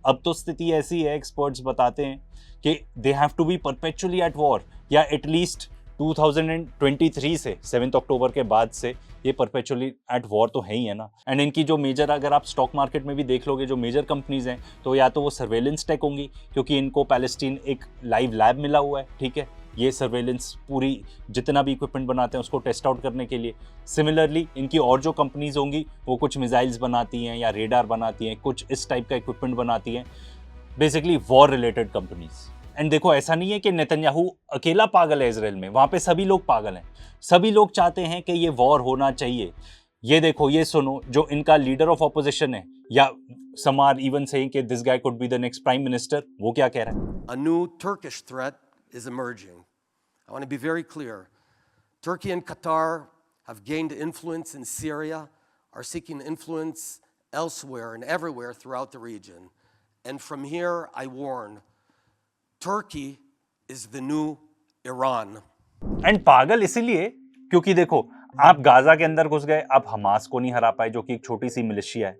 अब तो स्थिति ऐसी है, एक्सपर्ट्स बताते हैं कि they have to be perpetually at war, या एटलीस्ट 2023 से 7 अक्टूबर के बाद से ये परपेचुअली एट वॉर तो है ही है ना। एंड इनकी जो मेजर, अगर आप स्टॉक मार्केट में भी देख लोगे, जो मेजर कंपनीज हैं, तो या तो वो सर्वेलेंस टेक होंगी, क्योंकि इनको पैलेस्टीन एक लाइव लैब मिला हुआ है, ठीक है, ये सर्वेलेंस पूरी जितना भी इक्विपमेंट बनाते हैं उसको टेस्ट आउट करने के लिए। सिमिलरली इनकी और जो कंपनीज होंगी वो कुछ मिसाइल्स बनाती हैं या रेडार बनाती हैं, कुछ इस टाइप का इक्विपमेंट बनाती हैं, basically war related companies. And देखो, ऐसा नहीं है कि नेतन्याहू अकेला पागल है इसराइल में, वहां पे सभी लोग पागल हैं, सभी लोग चाहते हैं कि ये वॉर होना चाहिए। ये देखो, ये सुनो, जो इनका लीडर ऑफ ऑपोजिशन है, या सम आर इवन सेइंग कि this guy could be the next prime minister, वो क्या कह रहा है? A new Turkish threat is emerging. I want to be very clear. Turkey and Qatar have gained influence in Syria, are seeking influence elsewhere and everywhere throughout the region. And from here, I warn, Turkey is the new Iran. And पागल इसीलिए क्योंकि देखो, आप Gaza के अंदर घुस गए, आप हमास को नहीं हरा पाए, जो कि एक छोटी सी मिलिशिया है।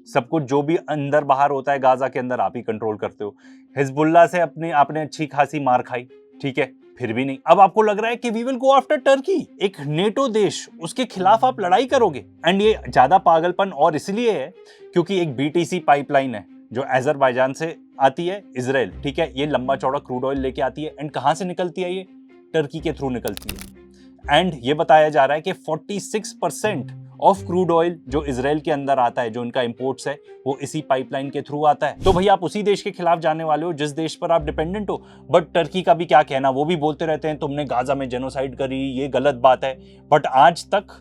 सब कुछ जो भी अंदर बाहर होता है गाजा के अंदर आप ही कंट्रोल करते हो। हिजबुल्लाह से आपने अच्छी खासी मार खाई, ठीक है, फिर भी नहीं। अब आपको लग रहा है कि we will go after Turkey, एक नेटो देश, उसके खिलाफ आप लड़ाई करोगे। एंड ये ज्यादा पागलपन और इसलिए है क्योंकि एक बीटीसी पाइपलाइन है जो अजरबैजान से आती है इजराइल, ठीक है, ये लंबा चौड़ा क्रूड ऑयल लेके आती है। एंड कहां से निकलती है? ये टर्की के थ्रू निकलती है। एंड ये बताया जा रहा है कि 46% ऑफ क्रूड ऑयल जो इजराइल के अंदर आता है, जो इनका इंपोर्ट्स है, वो इसी पाइपलाइन के थ्रू आता है। तो भाई आप उसी देश के खिलाफ जाने वाले हो जिस देश पर आप डिपेंडेंट हो। बट टर्की का भी क्या कहना, वो भी बोलते रहते हैं तुमने गाजा में जेनोसाइड करी, ये गलत बात है। बट आज तक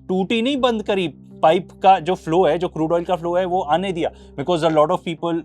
टूटी नहीं बंद करी, पाइप का जो फ्लो है, जो क्रूड ऑयल का फ्लो है, वो आने दिया। Because a lot of people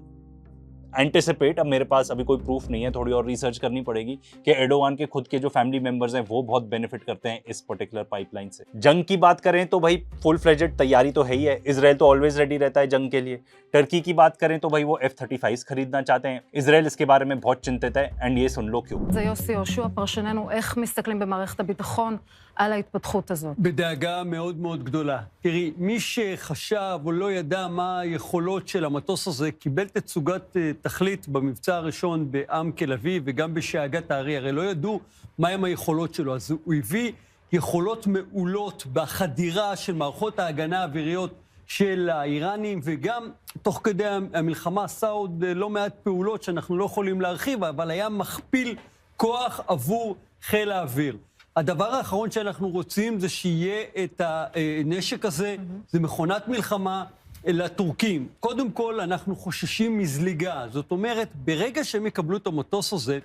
anticipate, अब मेरे पास अभी कोई प्रूफ नहीं है, थोड़ी और रिसर्च करनी पड़ेगी, कि एर्डोगान के खुद के जो फैमिली मेंबर्स हैं वो बहुत बेनिफिट करते हैं इस पर्टिकुलर पाइपलाइन से। जंग की बात करें तो भाई फुल फ्लेजेड तैयारी तो है ही है, इजराइल तो ऑलवेज रेडी रहता है जंग के लिए। टर्की की बात करें तो भाई वो F-35 खरीदना चाहते हैं, इजराइल इसके बारे में बहुत चिंतित है। एंड ये सुन लो क्यों। זה יוסי יהושע, פרשננו, איך מסתכלים במערכת הביטחון על ההתפתחות הזאת? בדאגה מאוד מאוד גדולה. תראי, מי שחשב או לא ידע מה היכולות של המטוס הזה, קיבל תצוגת תכלית במבצע הראשון בעם תל אביב וגם בשאגת הארי. הרי לא ידעו מהם היכולות שלו, אז הוא הביא יכולות מעולות בחדירה של מערכות ההגנה האוויריות של האיראנים, וגם תוך כדי המלחמה עשה עוד לא מעט פעולות שאנחנו לא יכולים להרחיב, אבל היה מכפיל כוח עבור חיל האוויר. הדבר האחרון שאנחנו רוצים זה שיהיה את הנשק הזה, זה מכונת מלחמה לטורקים. קודם כל אנחנו חוששים מזליגה, זאת אומרת, ברגע שהם יקבלו את המטוס הזה,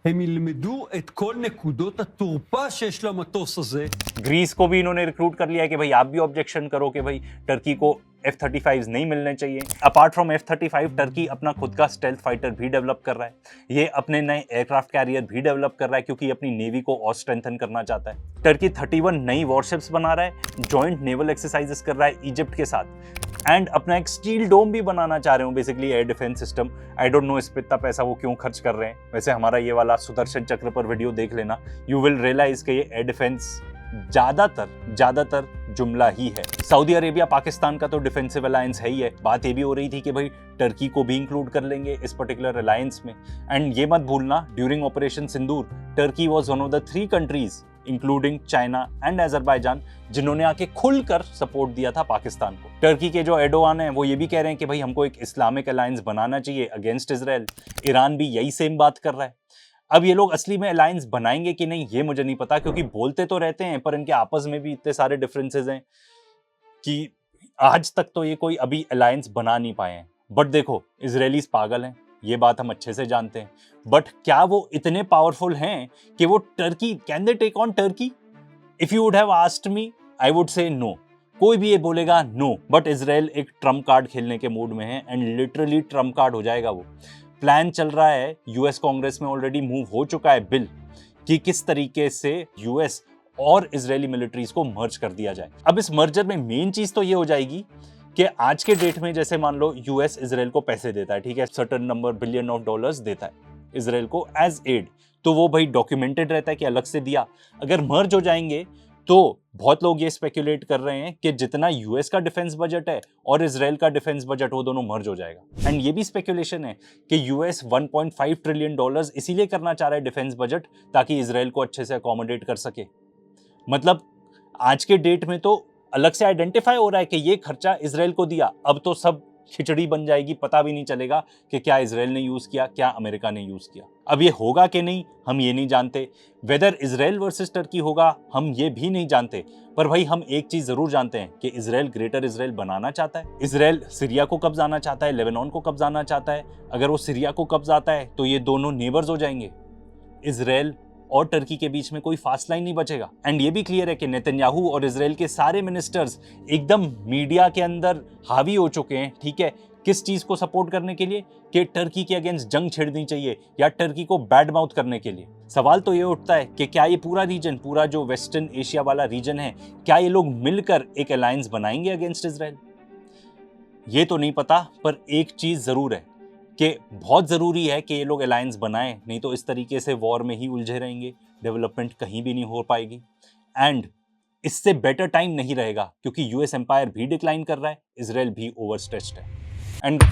הם ילמדו את כל נקודות התורפה שיש למטוס הזה. ग्रीस को भी इन्होंने रिक्रूट कर लिया है कि भाई आप भी ऑब्जेक्शन करो कि भाई टर्की को F-35 नहीं मिलने चाहिए। अपार्ट फ्रॉम F-35, टर्की अपना खुद का स्टेल्थ फाइटर भी डेवलप कर रहा है, ये अपने नए एयरक्राफ्ट कैरियर भी डेवलप कर रहा है, क्योंकि अपनी नेवी को और स्ट्रेंथन करना चाहता है। टर्की 31 नई वॉरशिप्स बना रहा है, जॉइंट नेवल एक्सरसाइजेस कर रहा है इजिप्ट के साथ, एंड अपना एक स्टील डोम भी बनाना चाह रहे हो, basically air defence system. I don't know इस पे इतना पैसा वो क्यों खर्च कर रहे हैं। वैसे हमारा ये वाला सुदर्शन चक्र पर वीडियो देख लेना, यू विल रियलाइज कि ये एयर डिफेंस ज्यादातर जुमला ही है। सऊदी अरेबिया पाकिस्तान का तो डिफेंसिव अलायंस है ही है। बात ये भी हो रही थी कि भाई टर्की को भी इंक्लूड कर लेंगे इस पर्टिकुलर अलायंस में। एंड ये मत भूलना, during operation Sindoor Turkey was one of the 3 countries including China and Azerbaijan जिन्होंने आके खुलकर सपोर्ट दिया था पाकिस्तान को। टर्की के जो एर्डोगान हैं वो ये भी कह रहे हैं कि भाई हमको एक इस्लामिक अलायंस बनाना चाहिए अगेंस्ट इजराइल। ईरान भी यही सेम बात कर रहा है। अब ये लोग असली में अलायंस बनाएंगे कि नहीं ये मुझे नहीं पता, क्योंकि बोलते तो रहते हैं पर इनके आपस में भी इतने सारे डिफरेंसेस हैं कि आज तक तो ये कोई अभी अलायंस बना नहीं पाए हैं। बट देखो, इजरायलीज पागल हैं, ये बात हम अच्छे से जानते हैं। बट क्या वो इतने पावरफुल हैं कि वो Turkey, can they take on Turkey? If you would have asked me, I would say no. कोई भी ये बोलेगा नो, बट इजराइल एक ट्रम्प कार्ड खेलने के मूड में है, एंड लिटरली ट्रम्प कार्ड हो जाएगा वो। प्लान चल रहा है, यूएस कांग्रेस में ऑलरेडी मूव हो चुका है बिल कि किस तरीके से यूएस और इजरायली मिलिट्रीज को मर्ज कर दिया जाए। अब इस मर्जर में मेन चीज तो ये हो जाएगी कि आज के डेट में जैसे मान लो यूएस इजराइल को पैसे देता है, ठीक है, certain number billion of dollars देता है इजराइल को एज एड, तो वो भाई डॉक्यूमेंटेड रहता है कि अलग से दिया। अगर मर्ज हो जाएंगे तो बहुत लोग ये स्पेकुलेट कर रहे हैं कि जितना यूएस का डिफेंस बजट है और इजराइल का डिफेंस बजट वो दोनों मर्ज हो जाएगा। एंड ये भी स्पेकुलेशन है कि यूएस 1.5 ट्रिलियन डॉलर्स इसीलिए करना चाह रहा है डिफेंस बजट ताकि इजराइल को अच्छे से अकोमोडेट कर सके। मतलब आज के डेट में तो अलग से आइडेंटिफाई हो रहा है कि ये खर्चा इजराइल को दिया, अब तो सब खिचड़ी बन जाएगी, पता भी नहीं चलेगा कि क्या इजराइल ने यूज किया, क्या अमेरिका ने यूज किया। अब ये होगा कि नहीं हम ये नहीं जानते, वेदर इजराइल वर्सेस टर्की होगा हम ये भी नहीं जानते, पर भाई हम एक चीज जरूर जानते हैं कि इजराइल ग्रेटर इजराइल बनाना चाहता है। इजराइल सीरिया को कब्जाना चाहता है, लेबनान को कब्जाना चाहता है। अगर वो सीरिया को कब्जाता है तो ये दोनों नेबर्स हो जाएंगे, इजराइल और टर्की के बीच में कोई फासला ही नहीं बचेगा। एंड ये भी क्लियर है कि नेतन्याहू और इजराइल के सारे मिनिस्टर्स एकदम मीडिया के अंदर हावी हो चुके हैं, ठीक है, किस चीज को सपोर्ट करने के लिए कि टर्की के अगेंस्ट जंग छेड़नी चाहिए या टर्की को बैड माउथ करने के लिए। सवाल तो ये उठता है कि क्या ये पूरा रीजन, पूरा जो वेस्टर्न एशिया वाला रीजन है, क्या ये लोग मिलकर एक अलायंस बनाएंगे अगेंस्ट इजराइल? ये तो नहीं पता, पर एक चीज जरूर है कि बहुत ज़रूरी है कि ये लोग अलायंस बनाएं, नहीं तो इस तरीके से वॉर में ही उलझे रहेंगे, डेवलपमेंट कहीं भी नहीं हो पाएगी। एंड इससे बेटर टाइम नहीं रहेगा क्योंकि यूएस एम्पायर भी डिक्लाइन कर रहा है, इजराइल भी ओवरस्ट्रेच्ड है। एंड